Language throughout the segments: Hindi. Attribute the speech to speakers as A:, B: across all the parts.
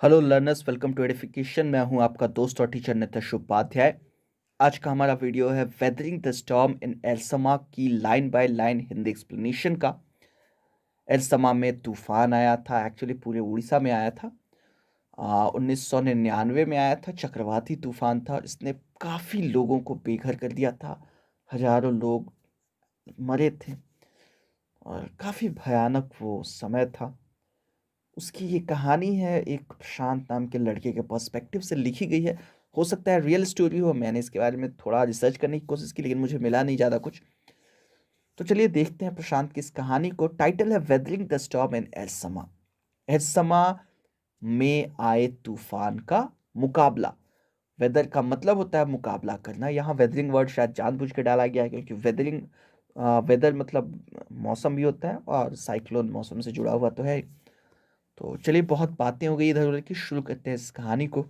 A: Hello learners, welcome to edification. मैं हूं आपका दोस्त और टीचर नितेश उपाध्याय। आज का हमारा वीडियो है वेदरिंग द स्टॉर्म इन एल्समा की line by line Hindi explanation का। एल्समा में तूफान आया था, एक्चुअली पूरे उड़ीसा में आया था। 1999 में आया था, चक्रवाती तूफान था। इसने काफ़ी लोगों को बेघर कर दिया था। हजारों लोग मरे थे और काफ़ी भयानक वो समय था। उसकी ये कहानी है, एक प्रशांत नाम के लड़के के पर्सपेक्टिव से लिखी गई है। हो सकता है रियल स्टोरी हो। मैंने इसके बारे में थोड़ा रिसर्च करने की कोशिश की, लेकिन मुझे मिला नहीं ज़्यादा कुछ। तो चलिए देखते हैं प्रशांत की इस कहानी को। टाइटल है वेदरिंग द स्टॉर्म इन एल्समा। एल्समा में आए तूफान का मुकाबला। वेदर का मतलब होता है मुकाबला करना। यहाँ वेदरिंग वर्ड शायद जानबूझ के डाला गया है, क्योंकि वेदरिंग वेदर मतलब मौसम भी होता है, और साइक्लोन मौसम से जुड़ा हुआ तो है। तो चलिए, बहुत बातें हो गई इधर उधर की, शुरू करते हैं इस कहानी को।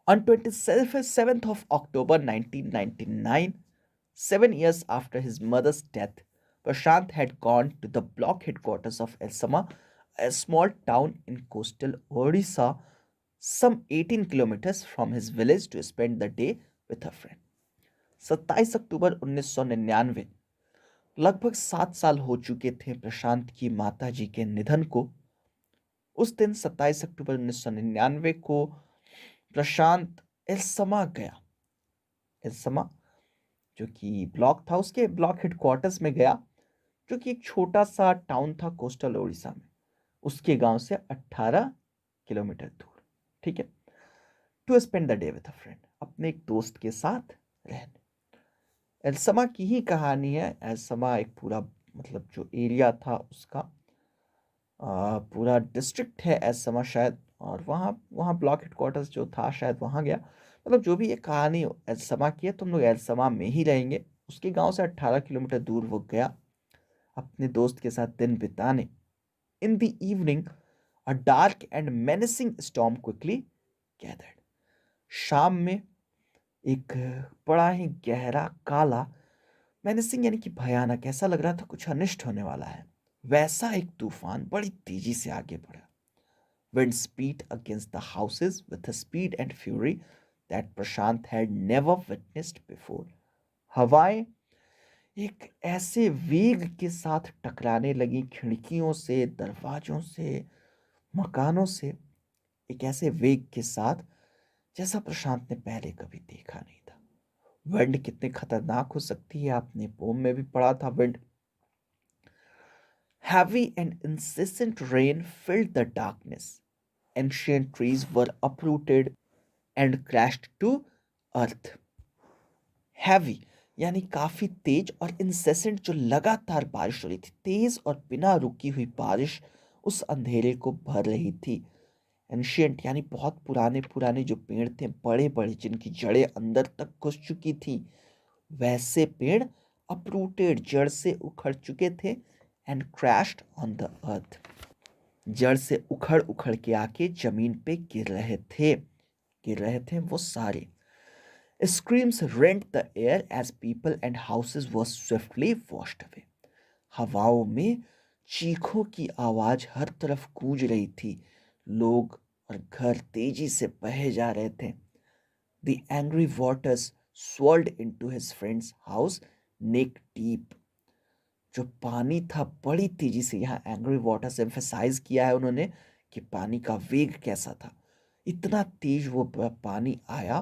A: On 27th of October 1999, 7 years after his mother's death, Prashant had gone to the block headquarters of Elsama, a small town in coastal Odisha, some 18 kilometers from his village, to spend the day with a friend. 27 अक्टूबर 1999, लगभग 7 साल हो चुके थे प्रशांत की माताजी के निधन को। उस दिन 27 अक्टूबर 1999 को प्रशांत एल्समा गया। एल्समा जो कि ब्लॉक था, उसके ब्लॉक हेडक्वार्टर्स में गया, जो कि एक छोटा सा टाउन था कोस्टल उड़ीसा में। उसके गांव से 18 किलोमीटर दूर। ठीक है। To spend the day with a friend, अपने एक दोस्त के साथ रहने। एल्समा की ही कहानी है। एल्समा एक पूरा मतलब जो एरिया था उसका पूरा डिस्ट्रिक्ट है एल्समा शायद। और वहाँ वहाँ ब्लॉक हेडक्वार्टर्स जो था शायद वहाँ गया। मतलब जो भी ये कहानी एल्समा की है, तुम लोग एल्समा में ही रहेंगे। उसके गांव से 18 किलोमीटर दूर वो गया अपने दोस्त के साथ दिन बिताने। In the evening a dark and menacing storm quickly gathered. शाम में एक बड़ा ही गहरा काला, मेनेसिंग यानी कि भयानक, ऐसा लग रहा था कुछ अनिष्ट होने वाला है, वैसा एक तूफान बड़ी तेजी से आगे बढ़ा। Winds beat against the houses with a speed and fury that Prashant had never witnessed before. हवाएं एक ऐसे वेग के साथ टकराने लगी खिड़कियों से, दरवाजों से, मकानों से, एक ऐसे वेग के साथ जैसा प्रशांत ने पहले कभी देखा नहीं था। विंड कितनी खतरनाक हो सकती है, आपने पोम में भी पढ़ा था wind. Heavy and incessant rain filled the darkness. Ancient trees were uprooted and crashed to earth. Heavy यानी काफी तेज, और इंसेसेंट जो लगातार बारिश हो रही थी, तेज और बिना रुकी हुई बारिश उस अंधेरे को भर रही थी। एंशियंट यानी बहुत पुराने पुराने जो पेड़ थे, बड़े बड़े, जिनकी जड़ें अंदर तक घुस चुकी थी, वैसे पेड़ अपरूटेड, जड़ से उखड़ चुके थे। And crashed on the earth, जड़ से उखड़ उखड़ के आके जमीन पे गिर रहे थे वो सारे। Screams rent the air as people and houses were swiftly washed away. हवाओं में चीखों की आवाज हर तरफ गूंज रही थी। लोग और घर तेजी से बहे जा रहे थे। The angry waters swirled into his friend's house neck deep. जो पानी था बड़ी तेजी से, यहाँ एंग्री वाटर से एम्फेसाइज किया है उन्होंने कि पानी का वेग कैसा था। इतना तेज वो पानी आया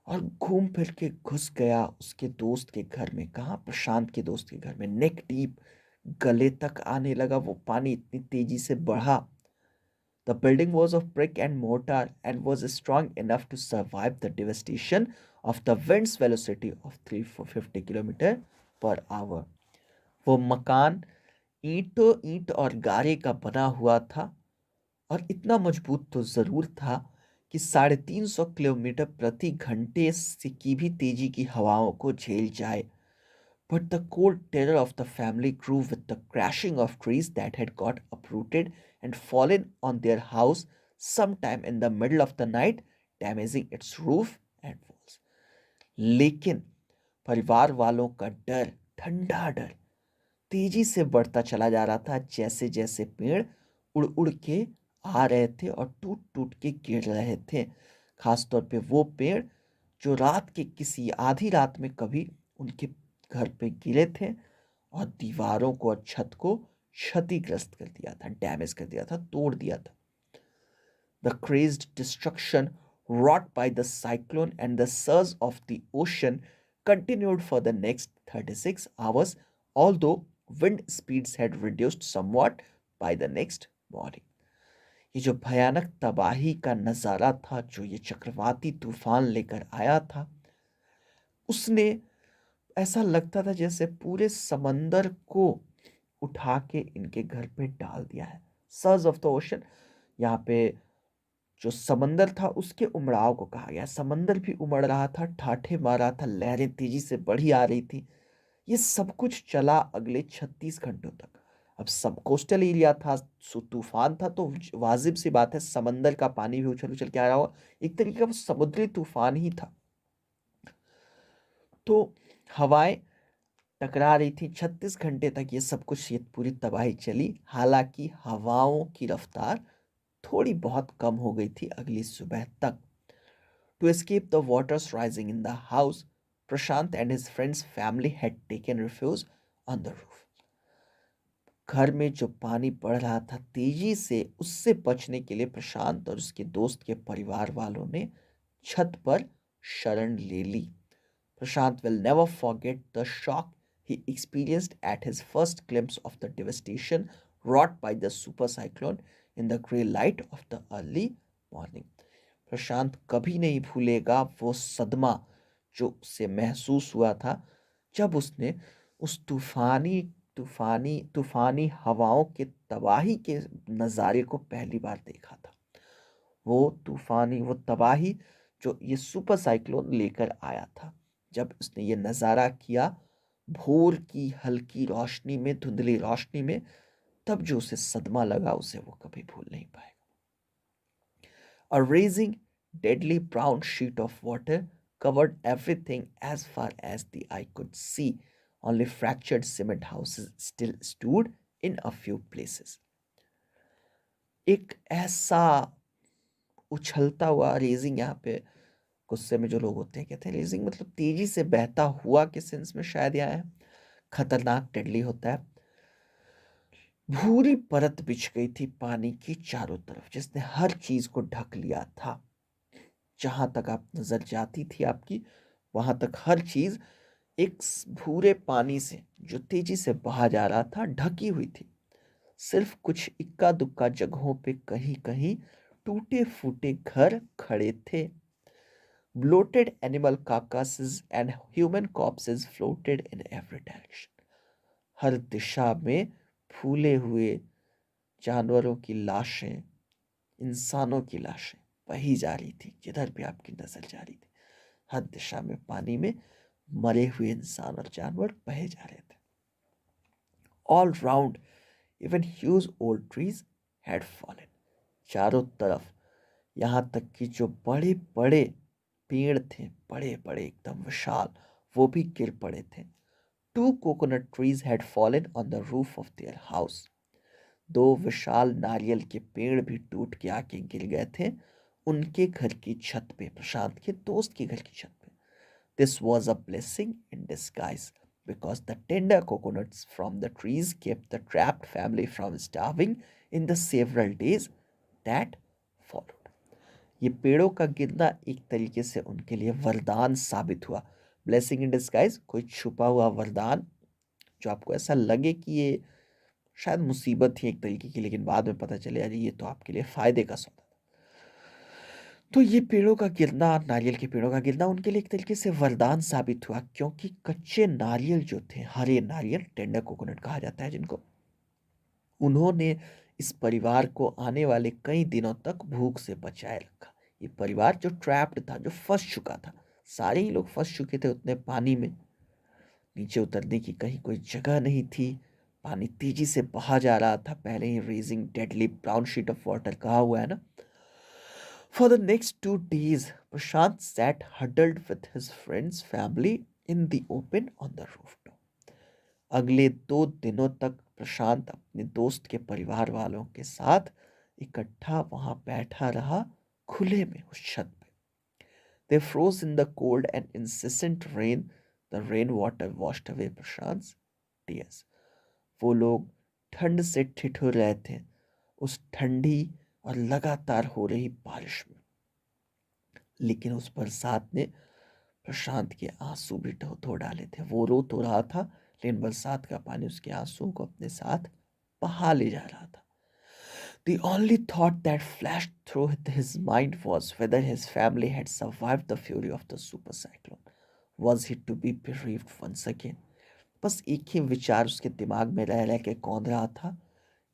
A: और घूम फिर के घुस गया उसके दोस्त के घर में। कहाँ? प्रशांत के दोस्त के घर में। नेक डीप, गले तक आने लगा वो पानी, इतनी तेजी से बढ़ा। The building was of brick and mortar and was strong enough to survive the devastation of the winds velocity of 350 kilometre per hour. वो मकान ईंट और गारे का बना हुआ था, और इतना मजबूत तो जरूर था कि 350 किलोमीटर प्रति घंटे से की भी तेजी की हवाओं को झेल जाए। But the cold terror of the family grew with the crashing of trees that had got uprooted and fallen on their house sometime in the middle of the night, damaging its roof and walls. लेकिन परिवार वालों का डर, ठंडा डर, तेजी से बढ़ता चला जा रहा था, जैसे जैसे पेड़ उड़ उड़ के आ रहे थे और टूट टूट के गिर रहे थे। खासतौर पे वो पेड़ जो रात के किसी आधी रात में कभी उनके घर पे गिरे थे और दीवारों को और छत को क्षतिग्रस्त कर दिया था, डैमेज कर दिया था, तोड़ दिया था। The crazed destruction wrought by the cyclone and the surge of the ocean continued for the next 36 hours, although wind speeds had reduced somewhat by the next morning. ये जो भयानक तबाही का नज़ारा था, जो ये चक्रवाती तूफान लेकर आया था, उसने ऐसा लगता था जैसे पूरे समंदर को उठा के इनके घर पे डाल दिया है। सर्ज ऑफ द ओशन, यहाँ पे जो समंदर था उसके उमड़ाव को कहा गया। समंदर भी उमड़ रहा था, ठाठे मार रहा था, लहरें तेजी से बढ़ी आ रही थी। ये सब कुछ चला अगले 36 घंटों तक। अब सब कोस्टल एरिया था, तूफान था, तो वाजिब सी बात है समंदर का पानी भी उछल उछल के आ रहा होगा। एक तरीके का वो समुद्री तूफान ही था। तो हवाएं टकरा रही थी। 36 घंटे तक ये सब कुछ, ये पूरी तबाही चली। हालांकि हवाओं की रफ्तार थोड़ी बहुत कम हो गई थी अगली सुबह तक। To escape the waters rising in the house, Prashant and his friend's family had taken refuge on the roof. घर में जो पानी बढ़ रहा था तेजी से, उससे बचने के लिए प्रशांत और उसके दोस्त के परिवार वालों ने छत पर शरण ले ली। Prashant will never forget the shock he experienced at his first glimpse of the devastation wrought by the super cyclone in the grey light of the early morning. प्रशांत कभी नहीं भूलेगा वो सदमा जो उसे महसूस हुआ था जब उसने उस तूफानी हवाओं के तबाही के नज़ारे को पहली बार देखा था। वो तबाही जो ये सुपर साइक्लोन लेकर आया था। जब उसने ये नज़ारा किया भोर की हल्की रोशनी में, धुंधली रोशनी में, तब जो उसे सदमा लगा उसे वो कभी भूल नहीं पाएगा। A raging, deadly brown sheet of water covered everything as far as the eye could see. Only fractured cement houses still stood in a few places. एक ऐसा उछलता हुआ, रेजिंग यहाँ पे गुस्से में जो लोग होते हैं कहते हैं रेजिंग मतलब तेजी से बहता हुआ के सेंस में शायद यहाँ है। खतरनाक, डेडली होता है। भूरी परत बिछ गई थी पानी की चारों तरफ, जिसने हर चीज को ढक लिया था। जहां तक आप नजर जाती थी आपकी, वहां तक हर चीज एक भूरे पानी से जो तेजी से बहा जा रहा था ढकी हुई थी। सिर्फ कुछ इक्का दुक्का जगहों पे कहीं कहीं टूटे फूटे घर खड़े थे। Bloated animal carcasses and human corpses floated in every direction. हर दिशा में फूले हुए जानवरों की लाशें, इंसानों की लाशें बही जा रही थी। जिधर भी आपकी नजर जा रही थी, हर दिशा में पानी में मरे हुए इंसान और जानवर बहे जा रहे थे। All round even huge old trees had fallen. चारों तरफ यहाँ तक कि जो बड़े बड़े पेड़ थे, बड़े बड़े एकदम विशाल, वो भी गिर पड़े थे। 2 coconut trees had fallen on the roof of their house. 2 विशाल नारियल के पेड़ भी टूट के आके गिर गए थे उनके घर की छत पे, प्रशांत के दोस्त के घर की छत पे। This was a blessing in disguise because the tender coconuts from the trees kept the trapped family from starving in the several days that followed. ये पेड़ों का गिरना एक तरीके से उनके लिए वरदान साबित हुआ। ब्लेसिंग इन डिस्गाइज, कोई छुपा हुआ वरदान जो आपको ऐसा लगे कि ये शायद मुसीबत थी एक तरीके की, लेकिन बाद में पता चले अरे ये तो आपके लिए फायदे का सौदा था। तो ये पेड़ों का गिरना, नारियल के पेड़ों का गिरना उनके लिए एक तरीके से वरदान साबित हुआ, क्योंकि कच्चे नारियल जो थे, हरे नारियल, टेंडर कोकोनट कहा जाता है जिनको, उन्होंने इस परिवार को आने वाले कई दिनों तक भूख से बचाए रखा। ये परिवार जो ट्रैप्ड था, जो फंस चुका था, सारे ही लोग फंस चुके थे उतने पानी में, नीचे उतरने की कहीं कोई जगह नहीं थी। पानी तेजी से बहा जा रहा था, पहले ही raging deadly brown sheet of water कहा हुआ है ना। For the next 2 days, Prashant sat huddled with his friend's family in the open on the rooftop. अगले 2 दिनों तक प्रशांत अपने दोस्त के परिवार वालों के साथ इकट्ठा वहां बैठा रहा, खुले में उस छत पे। They froze in the cold and incessant rain. The rainwater washed away Prashant's tears. वो लोग ठंड से ठिठुर रहे थे उस ठंडी और लगातार हो रही बारिश में, लेकिन उस बरसात ने प्रशांत के आंसू भी धो डाले थे। वो रो तो रहा था, लेकिन बरसात का पानी उसके आंसुओं को अपने साथ बहा ले जा रहा था। The only thought that flashed through his mind was whether his family had survived the fury of the super cyclone. Was he to be bereaved once again? बस एक ही विचार उसके दिमाग में रह रह के कौंध रहा था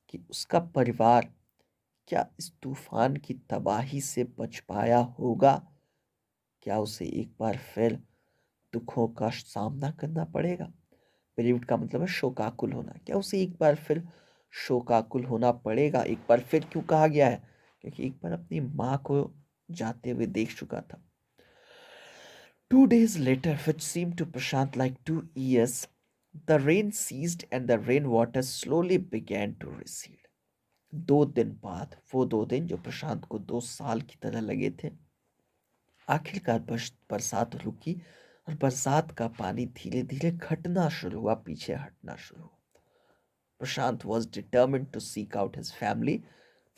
A: कि उसका परिवार क्या इस तूफान की तबाही से बच पाया होगा? क्या उसे एक बार फिर दुखों का सामना करना पड़ेगा? बेरीव्ड का मतलब है शोकाकुल होना। क्या उसे एक बार फिर शोकाकुल होना पड़ेगा? एक बार फिर क्यों कहा गया है? क्योंकि एक बार अपनी माँ को जाते हुए देख चुका था। 2 days later, which seemed to Prashant like 2 years, the rain ceased and the rainwater slowly began to recede. 2 दिन बाद, वो 2 दिन जो प्रशांत को 2 साल की तरह लगे थे, आखिरकार बरसात रुकी और बरसात का पानी धीरे धीरे घटना शुरू हुआ, पीछे हटना शुरू हुआ। प्रशांत was determined to seek out his family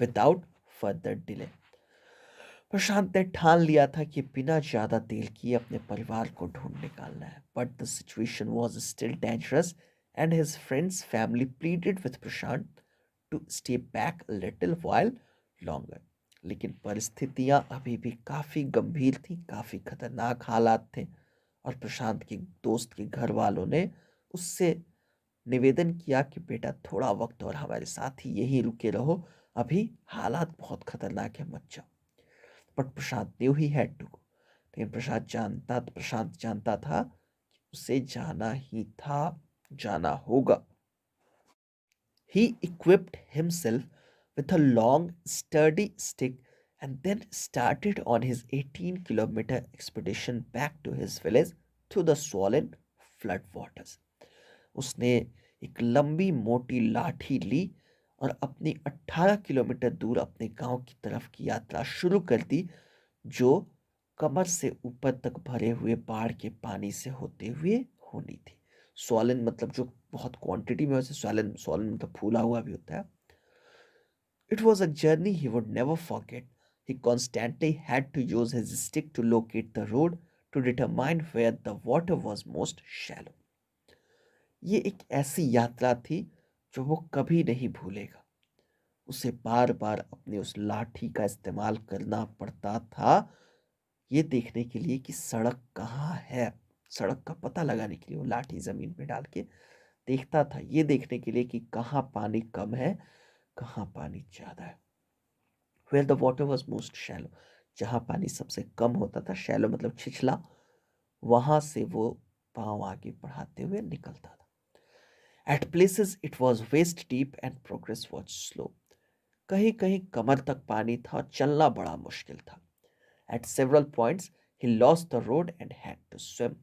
A: without further delay. प्रशांत ने ठान लिया था कि बिना ज्यादा देर किए अपने परिवार को ढूंढ निकालना है। But the situation was still dangerous and his friends family pleaded with Prashant to stay back a little while longer. लेकिन परिस्थितियां अभी भी काफी गंभीर थी, काफी खतरनाक हालात थे, और प्रशांत के दोस्त के घर वालों ने उससे निवेदन किया कि बेटा थोड़ा वक्त और हमारे साथ ही यहीं रुके रहो, अभी हालात बहुत खतरनाक है, मत जाओ। But Prashant knew he had to go. लेकिन प्रशांत जानता था कि उसे जाना ही था, जाना होगा। He equipped himself with a long, sturdy stick and then started on his 18-kilometer expedition back to his village through the swollen flood waters. उसने एक लंबी मोटी लाठी ली और अपनी 18 किलोमीटर दूर अपने गांव की तरफ की यात्रा शुरू कर दी, जो कमर से ऊपर तक भरे हुए बाढ़ के पानी से होते हुए होनी थी। स्वॉलन मतलब जो बहुत क्वांटिटी में, वैसे स्वॉलन स्वॉलन मतलब फूला हुआ भी होता है। It was a journey he would never forget. He constantly had to use his stick to locate the road, to determine where the water was most shallow. ये एक ऐसी यात्रा थी जो वो कभी नहीं भूलेगा। उसे बार बार अपनी उस लाठी का इस्तेमाल करना पड़ता था, ये देखने के लिए कि सड़क कहाँ है। सड़क का पता लगाने के लिए वो लाठी जमीन पे डाल के देखता था, ये देखने के लिए कि कहाँ पानी कम है, कहाँ पानी ज्यादा है। Where the water was most shallow, जहाँ पानी सबसे कम होता था, शैलो मतलब छिछला, वहां से वो पांव आगे बढ़ाते हुए निकलता था। At places it was waist deep and progress was slow. कहीं कहीं कमर तक पानी था और चलना बड़ा मुश्किल था। At several points he lost the road and had to swim.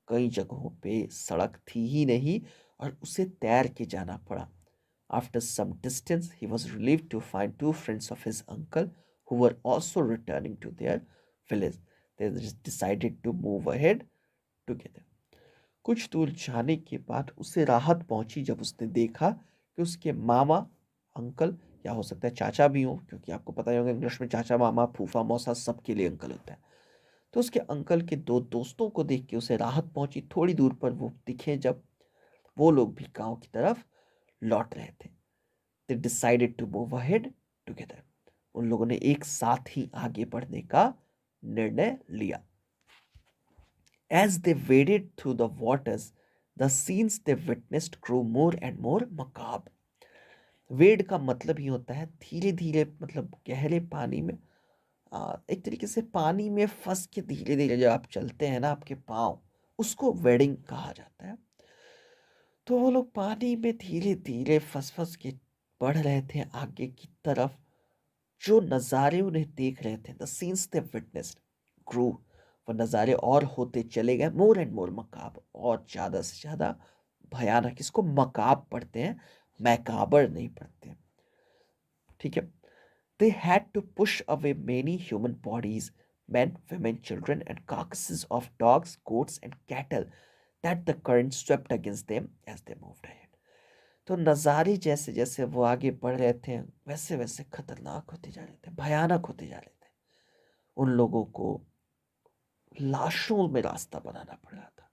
A: कई जगहों पे सड़क थी ही नहीं और उसे तैर के जाना पड़ा। After some distance he was relieved to find two friends of his uncle who were also returning to their village. They just decided to move ahead together. कुछ दूर जाने के बाद उसे राहत पहुंची जब उसने देखा कि उसके मामा, अंकल, या हो सकता है चाचा भी हो, क्योंकि आपको पता ही होगा इंग्लिश में चाचा, मामा, फूफा, मौसा सबके लिए अंकल होता है। तो उसके अंकल के दो दोस्तों को देख के उसे राहत पहुंची। थोड़ी दूर पर वो दिखे जब वो लोग भी गांव की तरफ लौट रहे थे। They decided to move ahead together. उन लोगों ने एक साथ ही आगे बढ़ने का निर्णय लिया। As they waded through the waters, the scenes they witnessed grew more and more macabre. वेड का मतलब ही होता है धीरे धीरे, मतलब गहरे पानी में, एक तरीके से पानी में फंस के धीरे धीरे जब आप चलते हैं ना, आपके पाँव, उसको वेडिंग कहा जाता है। तो वो लोग पानी में धीरे धीरे फंस फंस के बढ़ रहे थे आगे की तरफ। जो नज़ारे उन्हें देख रहे थे, द सीन्स दे विटनेस्ड ग्रू, वो नज़ारे और होते चले गए, मोर एंड मोर मकाब, और ज़्यादा से ज़्यादा भयानक। इसको मकाब पढ़ते हैं, मैकाबर नहीं पढ़ते हैं, ठीक है। They had to push away many human bodies, men, women, children, and carcasses of dogs, goats, and cattle that the current swept against them as they moved ahead. तो नज़ारे जैसे जैसे वो आगे बढ़ रहे थे वैसे वैसे खतरनाक होते जा रहे थे, भयानक होते जा रहे थे। उन लोगों को लाशों में रास्ता बनाना पड़ रहा था,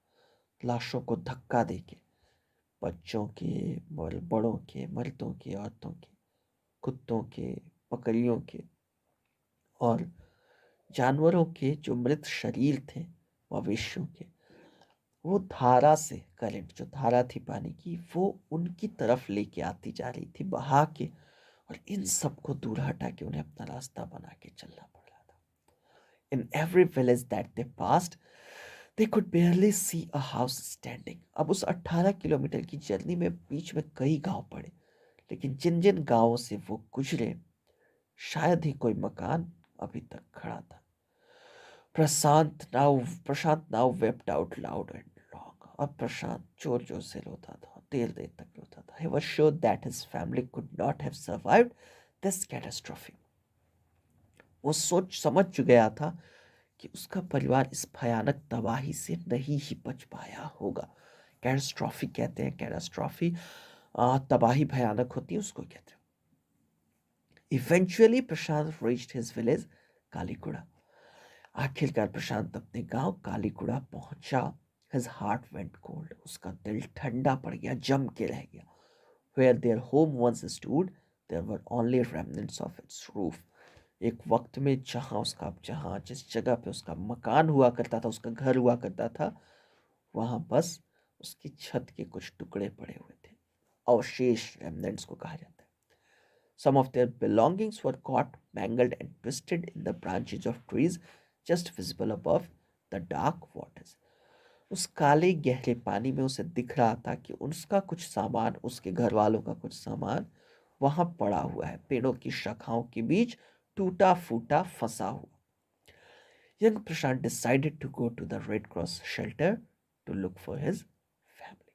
A: लाशों को धक्का देके, बच्चों के, बड़ों के, मर्दों के, औरतों के, कुत्तों के, बकरियों के और जानवरों के जो मृत शरीर थे, मवेशियों के, वो धारा से करंट, जो धारा थी पानी की, वो उनकी तरफ लेके आती जा रही थी बहा के, और इन सबको दूर हटा के उन्हें अपना रास्ता बना के चलना पड़ रहा था। In every village that they passed, they could barely see a house standing. अब उस 18 किलोमीटर की जर्नी में बीच में कई गांव पड़े, लेकिन जिन जिन गांवों से वो गुजरे शायद ही कोई मकान अभी तक खड़ा था। प्रशांत now wept out loud and long. अब प्रशांत जोर जोर से रोता था, देर देर तक रोता था। He was sure that his family could not have survived this catastrophe. वो सोच समझ गया था कि उसका परिवार इस भयानक तबाही से नहीं ही बच पाया होगा। कैटास्ट्रॉफी कहते हैं, कैटास्ट्रॉफी तबाही भयानक होती है उसको कहते हैं। इवेंचुअली प्रशांत रीच्ड हिज विलेज कालीकुड़ा। आखिरकार प्रशांत अपने गांव कालीकुड़ा पहुंचा। हिज हार्ट वेंट कोल्ड, उसका दिल ठंडा पड़ गया, जम के रह गया। Where their home once stood, there were only remnants of its roof. एक वक्त में जहाँ जिस जगह पे उसका मकान हुआ करता था, उसका घर हुआ करता था, वहां बस उसकी छत के कुछ टुकड़े पड़े हुए थे। अवशेष, रेमनेंट्स को कहा जाता है। Some of their belongings were caught, mangled and twisted in the branches of trees just visible above the dark waters. उस काले गहरे पानी में उसे दिख रहा था कि उसका कुछ सामान, उसके घर वालों का कुछ सामान वहां पड़ा हुआ है, पेड़ों की शाखाओं के बीच टूटा फूटा फंसा हुआ। Young Prashant decided to go to the Red Cross shelter to look for his family.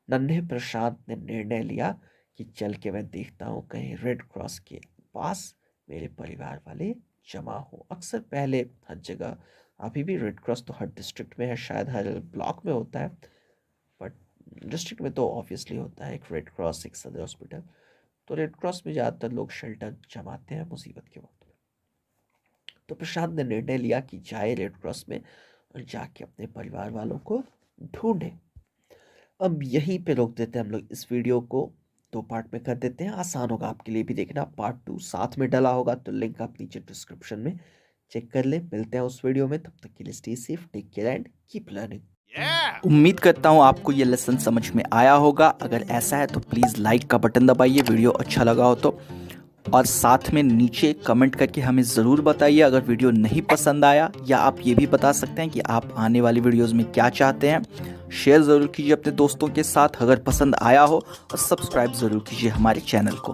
A: नन्हे प्रशांत ने निर्णय लिया कि चल के मैं देखता हूँ कहीं रेड क्रॉस के पास मेरे परिवार वाले जमा हो। अक्सर पहले हर जगह, अभी भी रेड क्रॉस तो हर डिस्ट्रिक्ट में है, शायद हर ब्लॉक में होता है, बट डिस्ट्रिक्ट में तो ऑब्वियसली होता है एक रेड क्रॉस, एक सदर हॉस्पिटल। तो रेड क्रॉस में ज़्यादातर लोग शेल्टर जमाते हैं मुसीबत के वक्त में। तो प्रशांत ने निर्णय लिया कि जाए रेड क्रॉस में और जाके अपने परिवार वालों को ढूंढे। अब यहीं पे रोक देते हैं हम लोग इस वीडियो को, 2 पार्ट में कर देते हैं, आसान होगा आपके लिए भी देखना। पार्ट 2 साथ में डला होगा, तो लिंक आप नीचे डिस्क्रिप्शन में चेक कर ले। मिलते हैं उस वीडियो में, तब तक के लिए stay safe, take care and keep learning.
B: उम्मीद करता हूँ आपको ये लेसन समझ में आया होगा। अगर ऐसा है तो प्लीज़ लाइक का बटन दबाइए, वीडियो अच्छा लगा हो तो, और साथ में नीचे कमेंट करके हमें ज़रूर बताइए अगर वीडियो नहीं पसंद आया, या आप ये भी बता सकते हैं कि आप आने वाली वीडियोज़ में क्या चाहते हैं। शेयर ज़रूर कीजिए अपने दोस्तों के साथ अगर पसंद आया हो, और सब्सक्राइब ज़रूर कीजिए हमारे चैनल को।